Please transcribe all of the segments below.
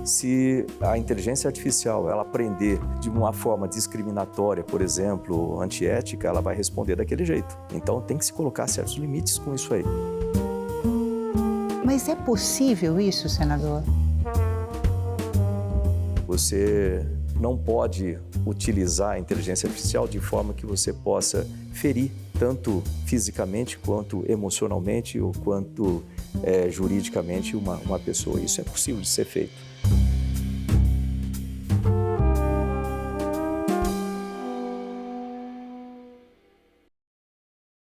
Se a inteligência artificial ela aprender de uma forma discriminatória, por exemplo, antiética, ela vai responder daquele jeito. Então tem que se colocar certos limites com isso aí. Mas é possível isso, senador? Você não pode utilizar a inteligência artificial de forma que você possa ferir tanto fisicamente quanto emocionalmente ou quanto juridicamente uma pessoa. Isso é possível de ser feito.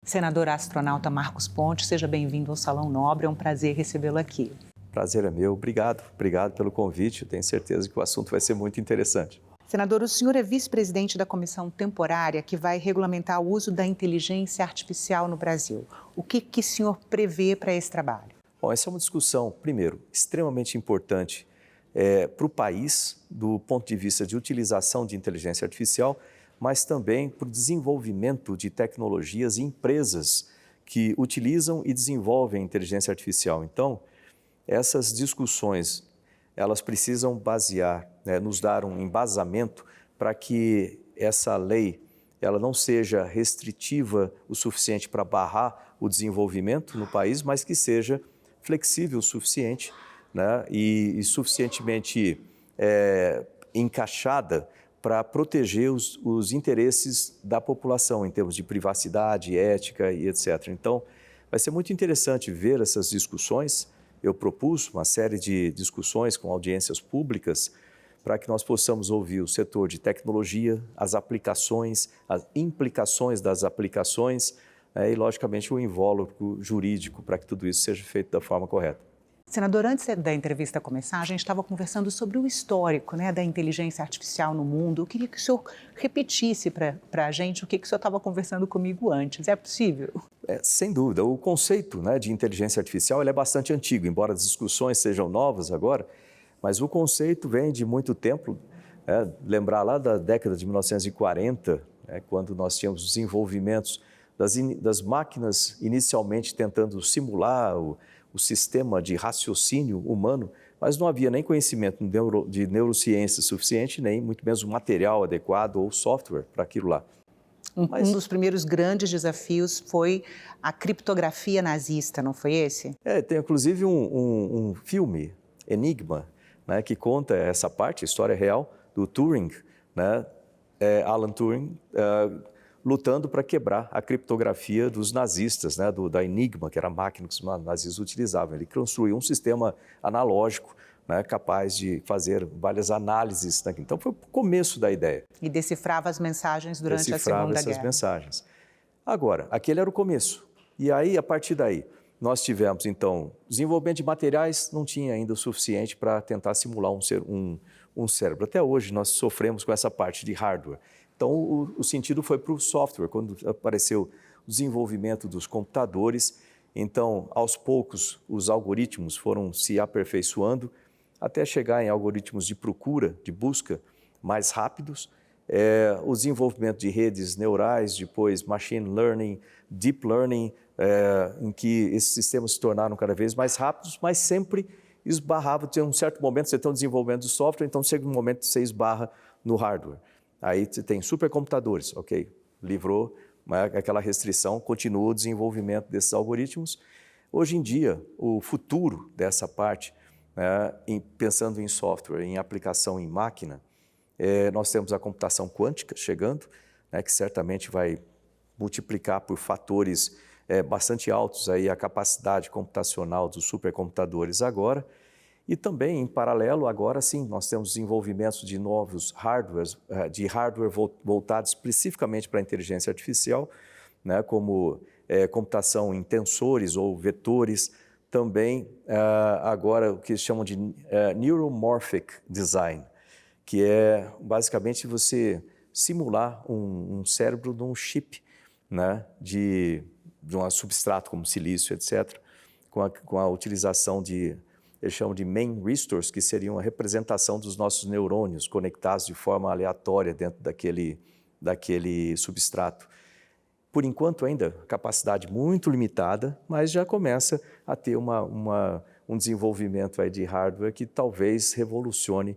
Senador astronauta Marcos Pontes, seja bem-vindo ao Salão Nobre, é um prazer recebê-lo aqui. Prazer é meu, obrigado pelo convite, eu tenho certeza que o assunto vai ser muito interessante. Senador, o senhor é vice-presidente da comissão temporária que vai regulamentar o uso da inteligência artificial no Brasil. O que o senhor prevê para esse trabalho? Bom, essa é uma discussão, primeiro, extremamente importante para o país, do ponto de vista de utilização de inteligência artificial, mas também para o desenvolvimento de tecnologias e empresas que utilizam e desenvolvem a inteligência artificial. Então, essas discussões, elas precisam basear, nos dar um embasamento para que essa lei ela não seja restritiva o suficiente para barrar o desenvolvimento no país, mas que seja flexível o suficiente, né, e suficientemente encaixada para proteger os interesses da população em termos de privacidade, ética e etc. Então, vai ser muito interessante ver essas discussões. Eu propus uma série de discussões com audiências públicas para que nós possamos ouvir o setor de tecnologia, as aplicações, as implicações das aplicações e, logicamente, o invólucro jurídico para que tudo isso seja feito da forma correta. Senador, antes da entrevista começar, a gente estava conversando sobre o histórico, da inteligência artificial no mundo. Eu queria que o senhor repetisse para a gente o que o senhor estava conversando comigo antes. É possível? Sem dúvida. O conceito de inteligência artificial ele é bastante antigo, embora as discussões sejam novas agora, mas o conceito vem de muito tempo. Lembrar lá da década de 1940, quando nós tínhamos os desenvolvimentos das máquinas inicialmente tentando simular o sistema de raciocínio humano, mas não havia nem conhecimento de neurociência suficiente, nem muito menos um material adequado ou software para aquilo lá. Um dos primeiros grandes desafios foi a criptografia nazista, não foi esse? Tem inclusive um filme, Enigma, que conta essa parte, a história real do Turing, Alan Turing, lutando para quebrar a criptografia dos nazistas, da Enigma, que era a máquina que os nazistas utilizavam. Ele construiu um sistema analógico, capaz de fazer várias análises. Então, foi o começo da ideia. E decifrava as mensagens durante a Segunda Guerra. Decifrava essas mensagens. Agora, aquele era o começo. E aí, a partir daí, nós tivemos, então, desenvolvimento de materiais, não tinha ainda o suficiente para tentar simular um cérebro. Até hoje, nós sofremos com essa parte de hardware. Então, o sentido foi para o software, quando apareceu o desenvolvimento dos computadores. Então, aos poucos, os algoritmos foram se aperfeiçoando até chegar em algoritmos de procura, de busca, mais rápidos. O desenvolvimento de redes neurais, depois machine learning, deep learning, em que esses sistemas se tornaram cada vez mais rápidos, mas sempre esbarrava. Tem um certo momento, você está desenvolvendo o software, então chega um momento que você esbarra no hardware. Aí você tem supercomputadores, ok, livrou aquela restrição, continua o desenvolvimento desses algoritmos. Hoje em dia, o futuro dessa parte, pensando em software, em aplicação em máquina, nós temos a computação quântica chegando, que certamente vai multiplicar por fatores bastante altos aí a capacidade computacional dos supercomputadores agora. E também, em paralelo, agora sim, nós temos desenvolvimentos de novos hardwares, de hardware voltados especificamente para a inteligência artificial, como computação em tensores ou vetores, também agora o que eles chamam de neuromorphic design, que é basicamente você simular um cérebro de um chip, de um substrato como silício, etc., com a utilização de... Eles chamam de main restores, que seriam a representação dos nossos neurônios conectados de forma aleatória dentro daquele substrato. Por enquanto ainda, capacidade muito limitada, mas já começa a ter um desenvolvimento aí de hardware que talvez revolucione,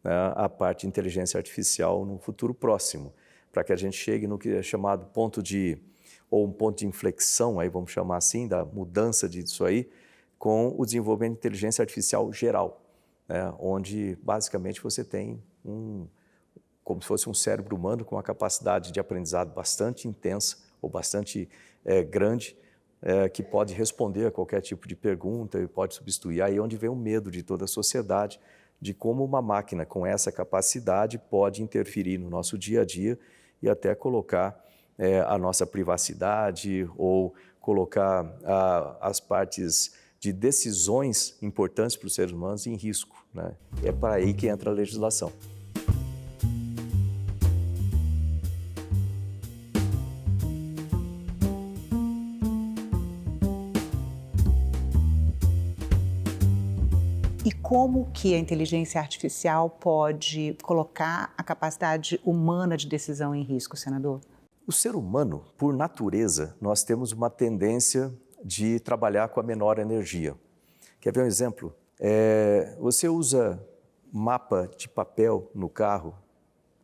né, a parte de inteligência artificial no futuro próximo, para que a gente chegue no que é chamado um ponto de inflexão, aí vamos chamar assim, da mudança disso aí, com o desenvolvimento de inteligência artificial geral, né, onde basicamente você tem como se fosse um cérebro humano com uma capacidade de aprendizado bastante intensa ou bastante grande, que pode responder a qualquer tipo de pergunta e pode substituir. Aí é onde vem o medo de toda a sociedade, de como uma máquina com essa capacidade pode interferir no nosso dia a dia e até colocar a nossa privacidade ou colocar as partes de decisões importantes para os seres humanos em risco, né? É para aí que entra a legislação. E como que a inteligência artificial pode colocar a capacidade humana de decisão em risco, senador? O ser humano, por natureza, nós temos uma tendência de trabalhar com a menor energia. Quer ver um exemplo? Você usa mapa de papel no carro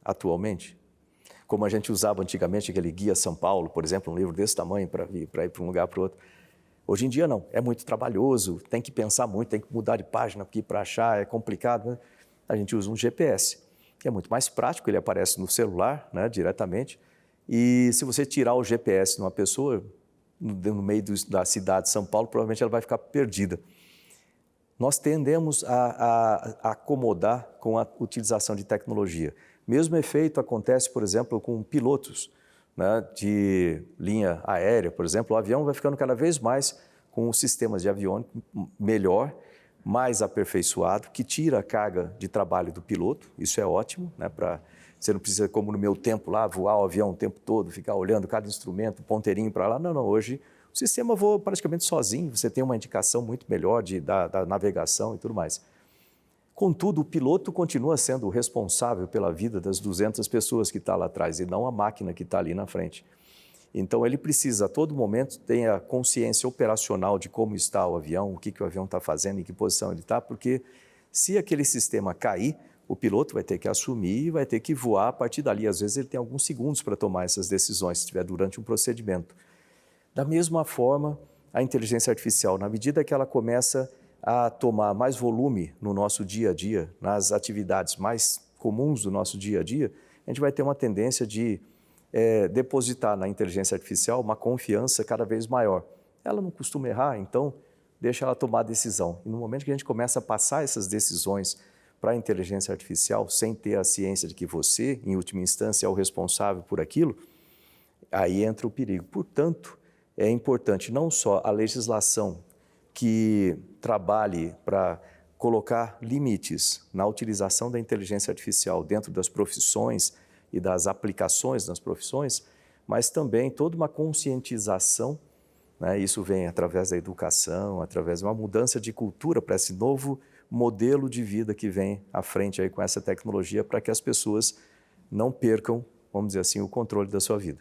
atualmente? Como a gente usava antigamente aquele Guia São Paulo, por exemplo, um livro desse tamanho para ir para um lugar para o outro. Hoje em dia não, é muito trabalhoso, tem que pensar muito, tem que mudar de página porque para achar é complicado, né? A gente usa um GPS, que é muito mais prático, ele aparece no celular, né, diretamente, e se você tirar o GPS de uma pessoa no meio da cidade de São Paulo, provavelmente ela vai ficar perdida. Nós tendemos a acomodar com a utilização de tecnologia. Mesmo efeito acontece, por exemplo, com pilotos, né, de linha aérea, por exemplo. O avião vai ficando cada vez mais com sistemas de aviônica melhor, mais aperfeiçoado, que tira a carga de trabalho do piloto. Isso é ótimo, né, você não precisa, como no meu tempo lá, voar o avião o tempo todo, ficar olhando cada instrumento, ponteirinho para lá. Não, hoje o sistema voa praticamente sozinho, você tem uma indicação muito melhor da navegação e tudo mais. Contudo, o piloto continua sendo o responsável pela vida das 200 pessoas que estão lá atrás e não a máquina que está ali na frente. Então, ele precisa, a todo momento, ter a consciência operacional de como está o avião, o que o avião está fazendo, em que posição ele está, porque se aquele sistema cair, o piloto vai ter que assumir e vai ter que voar a partir dali. Às vezes, ele tem alguns segundos para tomar essas decisões, se estiver durante um procedimento. Da mesma forma, a inteligência artificial, na medida que ela começa a tomar mais volume no nosso dia a dia, nas atividades mais comuns do nosso dia a dia, a gente vai ter uma tendência de depositar na inteligência artificial uma confiança cada vez maior. Ela não costuma errar, então deixa ela tomar a decisão. E no momento que a gente começa a passar essas decisões para a inteligência artificial, sem ter a ciência de que você, em última instância, é o responsável por aquilo, aí entra o perigo. Portanto, é importante não só a legislação que trabalhe para colocar limites na utilização da inteligência artificial dentro das profissões e das aplicações nas profissões, mas também toda uma conscientização, né? Isso vem através da educação, através de uma mudança de cultura para esse novo modelo de vida que vem à frente aí com essa tecnologia, para que as pessoas não percam, vamos dizer assim, o controle da sua vida.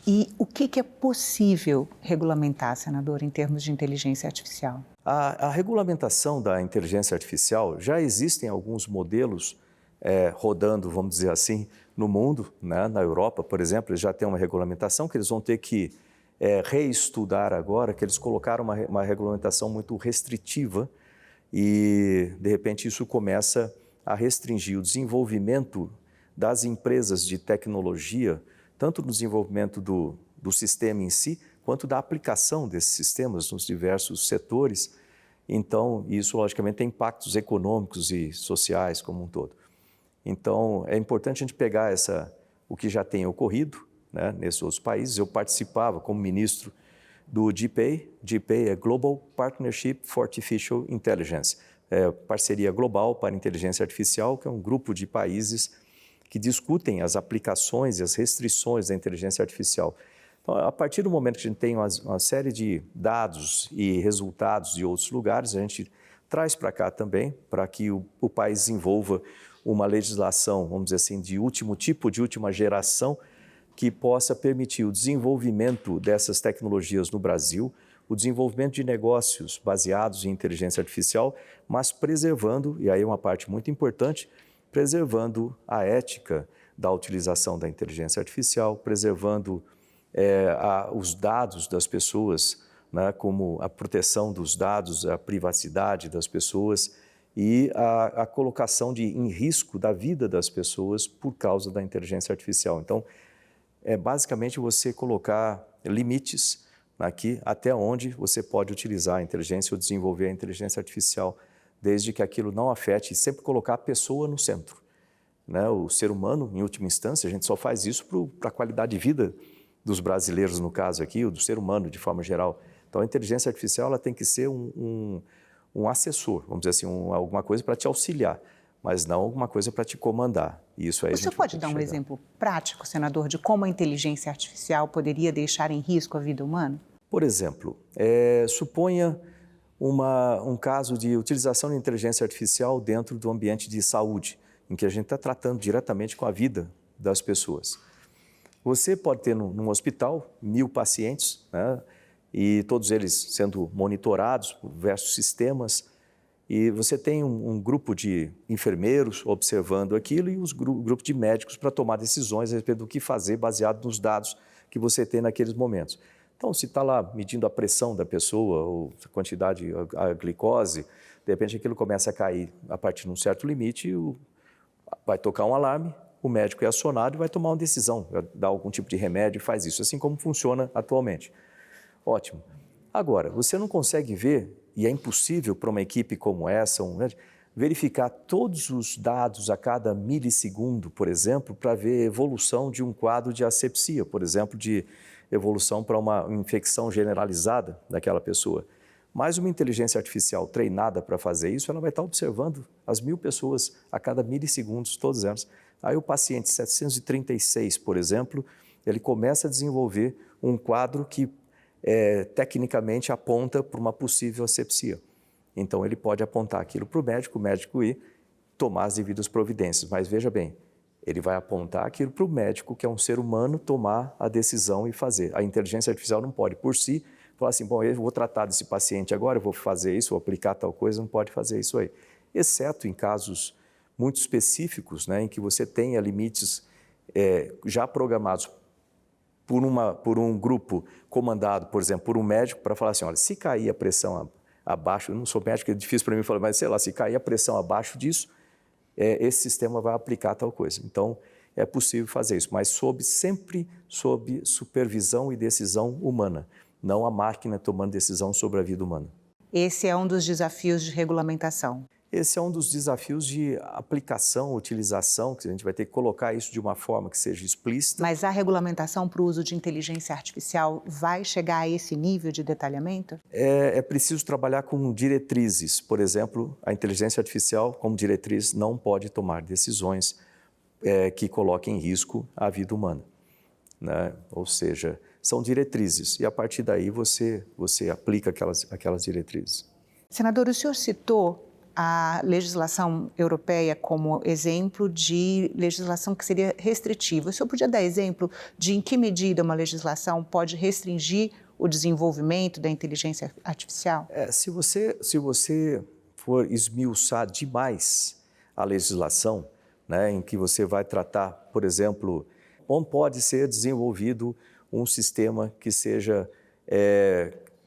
E o que é possível regulamentar, senador, em termos de inteligência artificial? A regulamentação da inteligência artificial, já existem alguns modelos rodando, vamos dizer assim, no mundo, né? Na Europa, por exemplo, eles já têm uma regulamentação que eles vão ter que reestudar agora, que eles colocaram uma regulamentação muito restritiva e, de repente, isso começa a restringir o desenvolvimento das empresas de tecnologia, tanto no desenvolvimento do sistema em si, quanto da aplicação desses sistemas nos diversos setores. Então, isso, logicamente, tem impactos econômicos e sociais como um todo. Então, é importante a gente pegar o que já tem ocorrido, né, nesses outros países. Eu participava como ministro do GPA. GPA é Global Partnership for Artificial Intelligence, parceria global para inteligência artificial, que é um grupo de países que discutem as aplicações e as restrições da inteligência artificial. Então, a partir do momento que a gente tem uma série de dados e resultados de outros lugares, a gente traz para cá também, para que o país desenvolva uma legislação, vamos dizer assim, de último tipo, de última geração, que possa permitir o desenvolvimento dessas tecnologias no Brasil, o desenvolvimento de negócios baseados em inteligência artificial, mas preservando, e aí é uma parte muito importante, preservando a ética da utilização da inteligência artificial, preservando os dados das pessoas, né, como a proteção dos dados, a privacidade das pessoas e a colocação em risco da vida das pessoas por causa da inteligência artificial. Então, é basicamente você colocar limites aqui até onde você pode utilizar a inteligência ou desenvolver a inteligência artificial, desde que aquilo não afete, e sempre colocar a pessoa no centro, né? O ser humano, em última instância, a gente só faz isso para a qualidade de vida dos brasileiros, no caso aqui, ou do ser humano de forma geral. Então, a inteligência artificial ela tem que ser um assessor, vamos dizer assim, alguma coisa para te auxiliar, mas não alguma coisa para te comandar. E isso aí o senhor pode dar um exemplo prático, senador, de como a inteligência artificial poderia deixar em risco a vida humana? Por exemplo, suponha um caso de utilização de inteligência artificial dentro do ambiente de saúde, em que a gente está tratando diretamente com a vida das pessoas. Você pode ter num hospital 1000 pacientes, né, e todos eles sendo monitorados por diversos sistemas, e você tem um grupo de enfermeiros observando aquilo e os grupo de médicos para tomar decisões a respeito do que fazer baseado nos dados que você tem naqueles momentos. Então, se está lá medindo a pressão da pessoa, ou a quantidade, a glicose, de repente aquilo começa a cair a partir de um certo limite, vai tocar um alarme, o médico é acionado e vai tomar uma decisão, vai dar algum tipo de remédio e faz isso, assim como funciona atualmente. Ótimo. Agora, você não consegue ver, e é impossível para uma equipe como essa, verificar todos os dados a cada milissegundo, por exemplo, para ver a evolução de um quadro de asepsia, por exemplo, de evolução para uma infecção generalizada daquela pessoa. Mas uma inteligência artificial treinada para fazer isso, ela vai estar observando as 1000 pessoas a cada milissegundos, todas elas. Aí o paciente 736, por exemplo, ele começa a desenvolver um quadro que tecnicamente aponta para uma possível asepsia. Então ele pode apontar aquilo para o médico ir tomar as devidas providências. Mas veja bem, ele vai apontar aquilo para o médico, que é um ser humano, tomar a decisão e fazer. A inteligência artificial não pode, por si, falar assim, bom, eu vou tratar desse paciente agora, eu vou fazer isso, vou aplicar tal coisa, não pode fazer isso aí. Exceto em casos muito específicos, né, em que você tenha limites já programados por um grupo comandado, por exemplo, por um médico, para falar assim, olha, se cair a pressão abaixo, eu não sou médico, é difícil para mim falar, mas sei lá, se cair a pressão abaixo disso, esse sistema vai aplicar tal coisa. Então, é possível fazer isso, mas sempre sob supervisão e decisão humana, não a máquina tomando decisão sobre a vida humana. Esse é um dos desafios de regulamentação. Esse é um dos desafios de aplicação, utilização, que a gente vai ter que colocar isso de uma forma que seja explícita. Mas a regulamentação para o uso de inteligência artificial vai chegar a esse nível de detalhamento? É preciso trabalhar com diretrizes. Por exemplo, a inteligência artificial, como diretriz, não pode tomar decisões que coloquem em risco a vida humana, né? Ou seja, são diretrizes e a partir daí você aplica aquelas diretrizes. Senador, o senhor citou a legislação europeia como exemplo de legislação que seria restritiva. O senhor podia dar exemplo de em que medida uma legislação pode restringir o desenvolvimento da inteligência artificial? Se você for esmiuçar demais a legislação, né, em que você vai tratar, por exemplo, onde pode ser desenvolvido um sistema que seja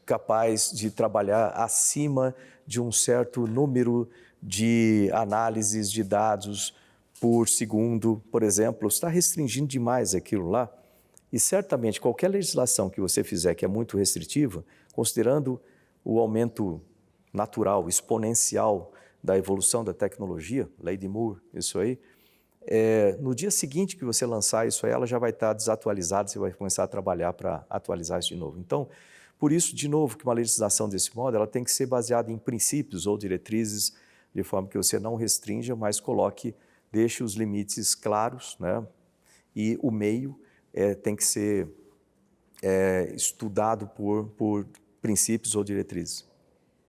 capaz de trabalhar acima de um certo número de análises de dados por segundo, por exemplo, está restringindo demais aquilo lá. E certamente qualquer legislação que você fizer que é muito restritiva, considerando o aumento natural, exponencial da evolução da tecnologia, lei de Moore, isso aí, no dia seguinte que você lançar isso aí, ela já vai estar desatualizada, você vai começar a trabalhar para atualizar isso de novo. Então, por isso, de novo, que uma legislação desse modo, ela tem que ser baseada em princípios ou diretrizes, de forma que você não restrinja, mas deixe os limites claros, né? E o meio tem que ser estudado por princípios ou diretrizes.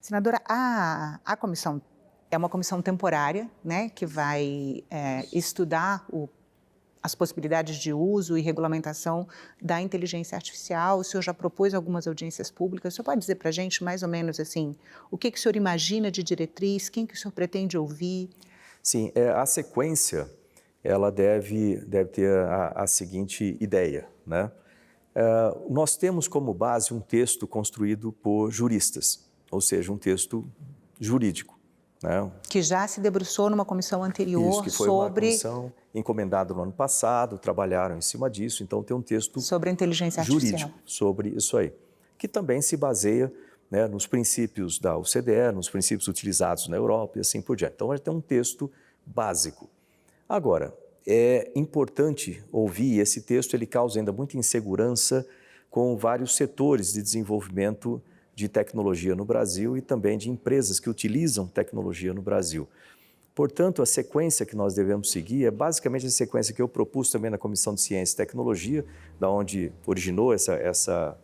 Senadora, a comissão é uma comissão temporária, né, que vai estudar as possibilidades de uso e regulamentação da inteligência artificial. O senhor já propôs algumas audiências públicas. O senhor pode dizer para a gente, mais ou menos assim, o que o senhor imagina de diretriz, quem que o senhor pretende ouvir? Sim, a sequência, ela deve ter a seguinte ideia, né? Nós temos como base um texto construído por juristas, ou seja, um texto jurídico, né? Que já se debruçou numa comissão anterior Isso, que foi uma comissão encomendada no ano passado, trabalharam em cima disso, então tem um texto sobre a inteligência artificial jurídico sobre isso aí, que também se baseia, né, nos princípios da OCDE, nos princípios utilizados na Europa e assim por diante. Então, vai ter um texto básico. Agora, é importante ouvir, esse texto ele causa ainda muita insegurança com vários setores de desenvolvimento de tecnologia no Brasil e também de empresas que utilizam tecnologia no Brasil. Portanto, a sequência que nós devemos seguir é basicamente a sequência que eu propus também na Comissão de Ciência e Tecnologia, da onde originou essa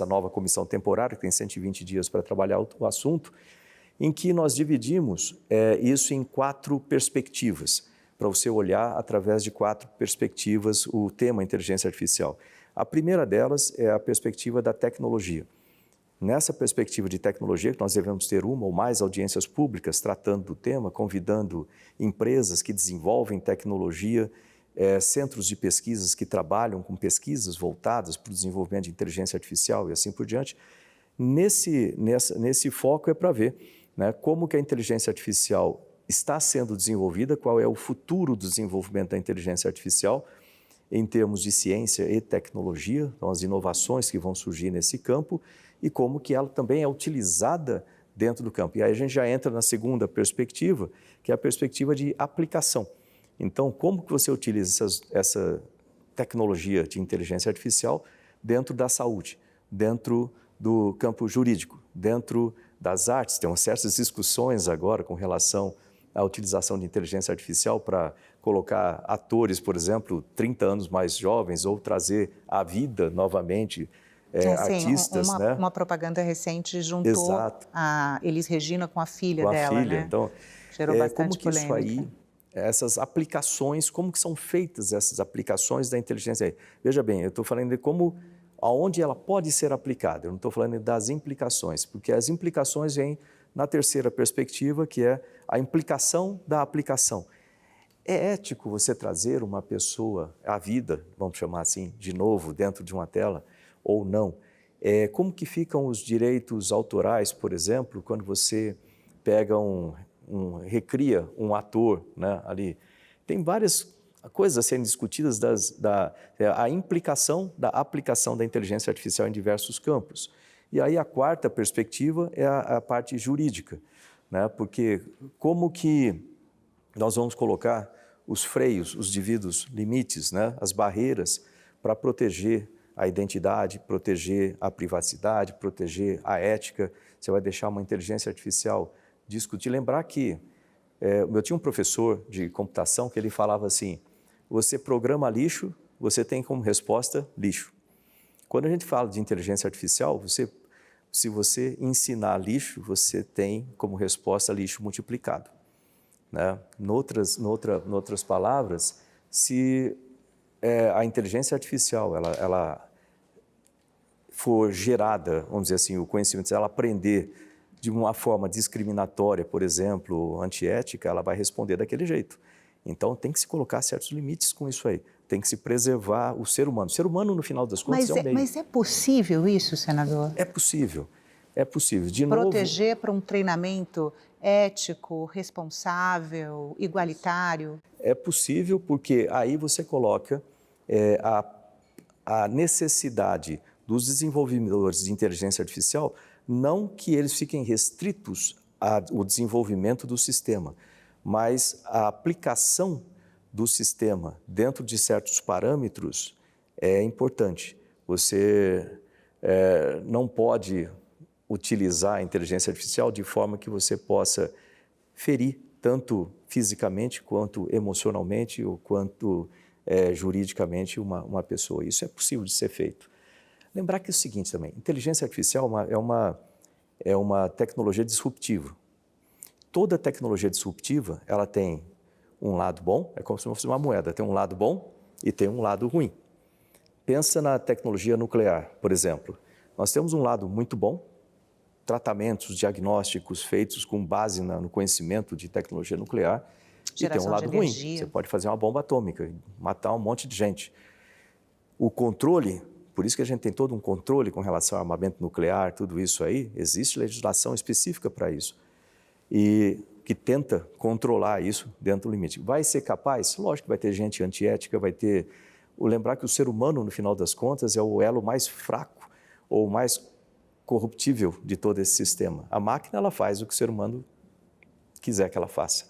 nova comissão temporária, que tem 120 dias para trabalhar o assunto, em que nós dividimos isso em 4 perspectivas, para você olhar através de 4 perspectivas o tema inteligência artificial. A primeira delas é a perspectiva da tecnologia. Nessa perspectiva de tecnologia, nós devemos ter uma ou mais audiências públicas tratando do tema, convidando empresas que desenvolvem tecnologia, centros de pesquisas que trabalham com pesquisas voltadas para o desenvolvimento de inteligência artificial e assim por diante. Nesse foco é para ver, né, como que a inteligência artificial está sendo desenvolvida, qual é o futuro do desenvolvimento da inteligência artificial em termos de ciência e tecnologia, então as inovações que vão surgir nesse campo, e como que ela também é utilizada dentro do campo. E aí a gente já entra na segunda perspectiva, que é a perspectiva de aplicação. Então, como que você utiliza essa tecnologia de inteligência artificial dentro da saúde, dentro do campo jurídico, dentro das artes? Tem certas discussões agora com relação à utilização de inteligência artificial para colocar atores, por exemplo, 30 anos mais jovens, ou trazer à vida novamente artistas, né? Uma propaganda recente juntou a Elis Regina com a filha dela, né? Então, gerou bastante como que polêmica. isso aí, essas aplicações, como que são feitas essas aplicações da inteligência aí? Veja bem, eu estou falando de aonde ela pode ser aplicada, eu não estou falando das implicações, porque as implicações vêm na terceira perspectiva, que é a implicação da aplicação. É ético você trazer uma pessoa à vida, vamos chamar assim, de novo, dentro de uma tela, ou não? Como que ficam os direitos autorais, por exemplo, quando você pega recria um ator, né, ali? Tem várias coisas a serem discutidas a implicação da aplicação da inteligência artificial em diversos campos. E aí a quarta perspectiva é a parte jurídica, né? Porque como que nós vamos colocar os freios, os devidos limites, né, as barreiras para proteger a identidade, proteger a privacidade, proteger a ética? Você vai deixar uma inteligência artificial discutir? Lembrar que eu tinha um professor de computação que ele falava assim: você programa lixo, você tem como resposta lixo. Quando a gente fala de inteligência artificial, se você ensinar lixo, você tem como resposta lixo multiplicado, né? Noutras palavras, se a inteligência artificial ela for gerada, vamos dizer assim, o conhecimento, se ela aprender de uma forma discriminatória, por exemplo, antiética, ela vai responder daquele jeito. Então, tem que se colocar certos limites com isso aí. Tem que se preservar o ser humano. O ser humano, no final das contas, é um meio. Mas é possível isso, senador? É possível. É possível. De proteger para um treinamento ético, responsável, igualitário? É possível, porque aí você coloca a necessidade dos desenvolvedores de inteligência artificial, não que eles fiquem restritos ao desenvolvimento do sistema, mas a aplicação do sistema dentro de certos parâmetros é importante. Você não pode utilizar a inteligência artificial de forma que você possa ferir tanto fisicamente, quanto emocionalmente, ou quanto juridicamente uma pessoa. Isso é possível de ser feito. Lembrar que é o seguinte também: inteligência artificial é uma tecnologia disruptiva. Toda tecnologia disruptiva, ela tem um lado bom, é como se fosse uma moeda, tem um lado bom e tem um lado ruim. Pensa na tecnologia nuclear, por exemplo. Nós temos um lado muito bom, tratamentos diagnósticos feitos com base no conhecimento de tecnologia nuclear, e tem um lado ruim. Você pode fazer uma bomba atômica e matar um monte de gente. O controle, por isso que a gente tem todo um controle com relação ao armamento nuclear, tudo isso aí, existe legislação específica para isso, e que tenta controlar isso dentro do limite. Vai ser capaz? Lógico que vai ter gente antiética, vai ter... Lembrar que o ser humano, no final das contas, é o elo mais fraco ou mais corruptível de todo esse sistema. A máquina, ela faz o que o ser humano quiser que ela faça,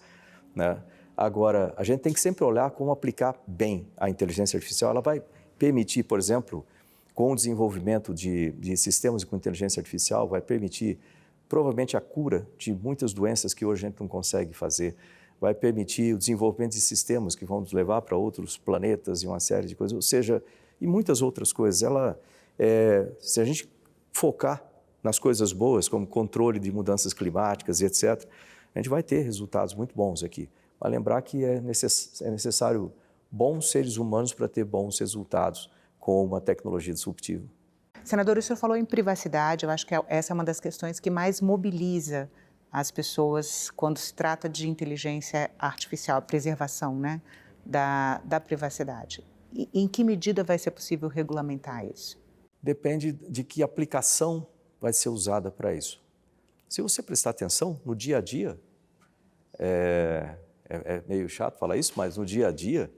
né? Agora, a gente tem que sempre olhar como aplicar bem a inteligência artificial. Ela vai permitir, por exemplo, com o desenvolvimento de sistemas com inteligência artificial, vai permitir provavelmente a cura de muitas doenças que hoje a gente não consegue fazer, vai permitir o desenvolvimento de sistemas que vão nos levar para outros planetas e uma série de coisas, ou seja, e muitas outras coisas. Se a gente focar nas coisas boas, como controle de mudanças climáticas e etc., a gente vai ter resultados muito bons aqui. Mas lembrar que é necessário bons seres humanos para ter bons resultados com uma tecnologia disruptiva. Senador, o senhor falou em privacidade, eu acho que essa é uma das questões que mais mobiliza as pessoas quando se trata de inteligência artificial, a preservação, né, da privacidade. E em que medida vai ser possível regulamentar isso? Depende de que aplicação vai ser usada para isso. Se você prestar atenção, no dia a dia, é meio chato falar isso, mas no dia a dia,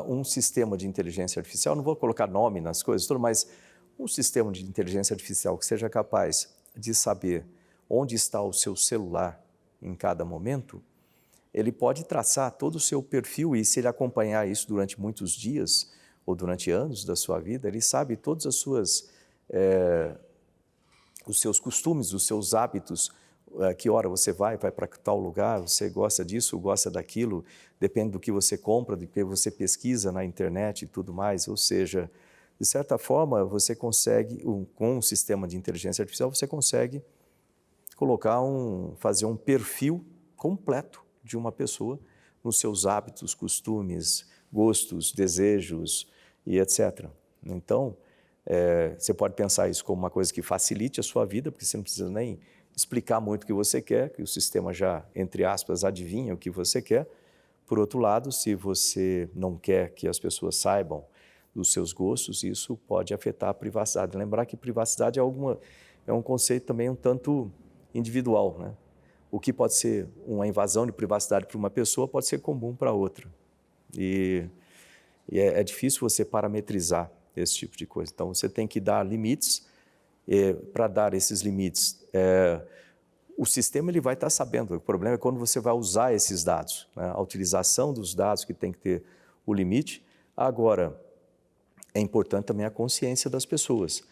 um sistema de inteligência artificial, não vou colocar nome nas coisas todas, mas um sistema de inteligência artificial que seja capaz de saber onde está o seu celular em cada momento, ele pode traçar todo o seu perfil e, se ele acompanhar isso durante muitos dias ou durante anos da sua vida, ele sabe todas as suas, os seus costumes, os seus hábitos, que hora você vai para tal lugar, você gosta disso, gosta daquilo, depende do que você compra, do que você pesquisa na internet e tudo mais. Ou seja, de certa forma, você consegue, com um sistema de inteligência artificial, você consegue fazer um perfil completo de uma pessoa nos seus hábitos, costumes, gostos, desejos e etc. Então, você pode pensar isso como uma coisa que facilite a sua vida, porque você não precisa nem explicar muito o que você quer, que o sistema já, entre aspas, adivinha o que você quer. Por outro lado, se você não quer que as pessoas saibam dos seus gostos, isso pode afetar a privacidade. Lembrar que privacidade é um conceito também um tanto individual, né? O que pode ser uma invasão de privacidade para uma pessoa pode ser comum para outra. E é difícil você parametrizar esse tipo de coisa. Então, você tem que dar limites. Para dar esses limites, o sistema ele vai estar sabendo. O problema é quando você vai usar esses dados, né? A utilização dos dados que tem que ter o limite. Agora, é importante também a consciência das pessoas.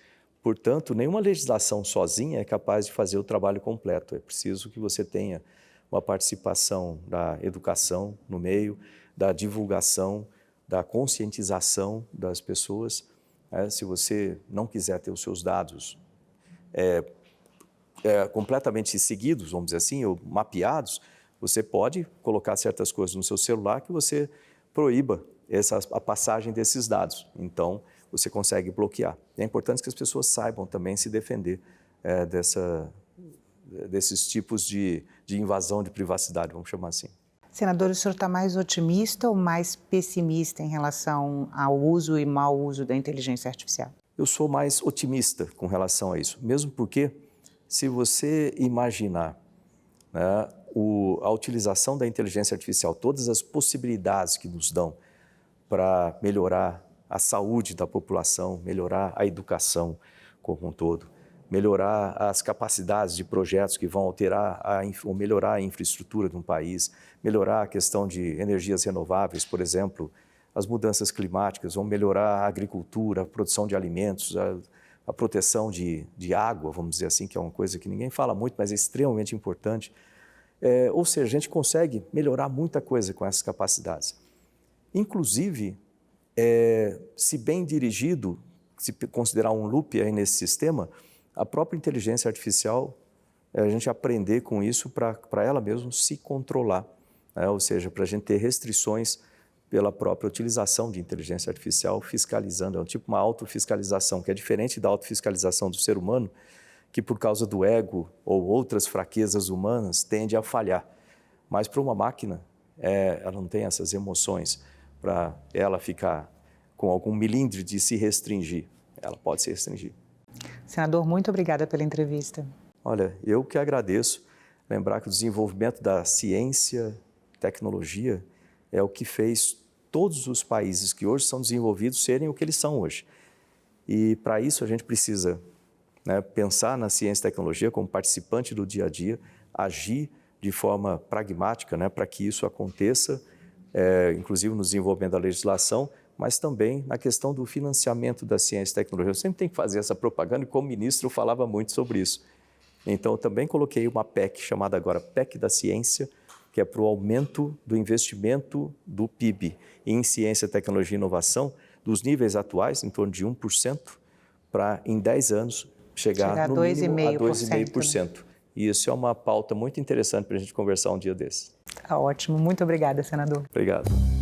Portanto, nenhuma legislação sozinha é capaz de fazer o trabalho completo. É preciso que você tenha uma participação da educação no meio, da divulgação, da conscientização das pessoas. Se você não quiser ter os seus dados completamente seguidos, vamos dizer assim, ou mapeados, você pode colocar certas coisas no seu celular que você proíba a passagem desses dados. Então, você consegue bloquear. É importante que as pessoas saibam também se defender desses tipos de invasão de privacidade, vamos chamar assim. Senador, o senhor está mais otimista ou mais pessimista em relação ao uso e mau uso da inteligência artificial? Eu sou mais otimista com relação a isso, mesmo porque, se você imaginar, né, a utilização da inteligência artificial, todas as possibilidades que nos dão para melhorar a saúde da população, melhorar a educação como um todo, melhorar as capacidades de projetos que vão alterar ou melhorar a infraestrutura de um país, melhorar a questão de energias renováveis, por exemplo, as mudanças climáticas, vão melhorar a agricultura, a produção de alimentos, a proteção de água, vamos dizer assim, que é uma coisa que ninguém fala muito, mas é extremamente importante. Ou seja, a gente consegue melhorar muita coisa com essas capacidades. Inclusive, se bem dirigido, se considerar um loop aí nesse sistema, a própria inteligência artificial, a gente aprender com isso para ela mesma se controlar, né? Ou seja, para a gente ter restrições pela própria utilização de inteligência artificial fiscalizando. É um tipo uma autofiscalização, que é diferente da autofiscalização do ser humano, que por causa do ego ou outras fraquezas humanas tende a falhar. Mas para uma máquina, ela não tem essas emoções para ela ficar com algum milímetro de se restringir. Ela pode se restringir. Senador, muito obrigada pela entrevista. Olha, eu que agradeço. Lembrar que o desenvolvimento da ciência, tecnologia, é o que fez todos os países que hoje são desenvolvidos serem o que eles são hoje. E para isso a gente precisa, né, pensar na ciência e tecnologia como participante do dia a dia, agir de forma pragmática, né, para que isso aconteça, inclusive no desenvolvimento da legislação, mas também na questão do financiamento da ciência e tecnologia. Eu sempre tenho que fazer essa propaganda e como ministro eu falava muito sobre isso. Então eu também coloquei uma PEC chamada agora PEC da Ciência, que é para o aumento do investimento do PIB em ciência, tecnologia e inovação, dos níveis atuais, em torno de 1%, para em 10 anos chegar no mínimo a 2,5%. E isso é uma pauta muito interessante para a gente conversar um dia desses. Tá ótimo. Muito obrigada, senador. Obrigado.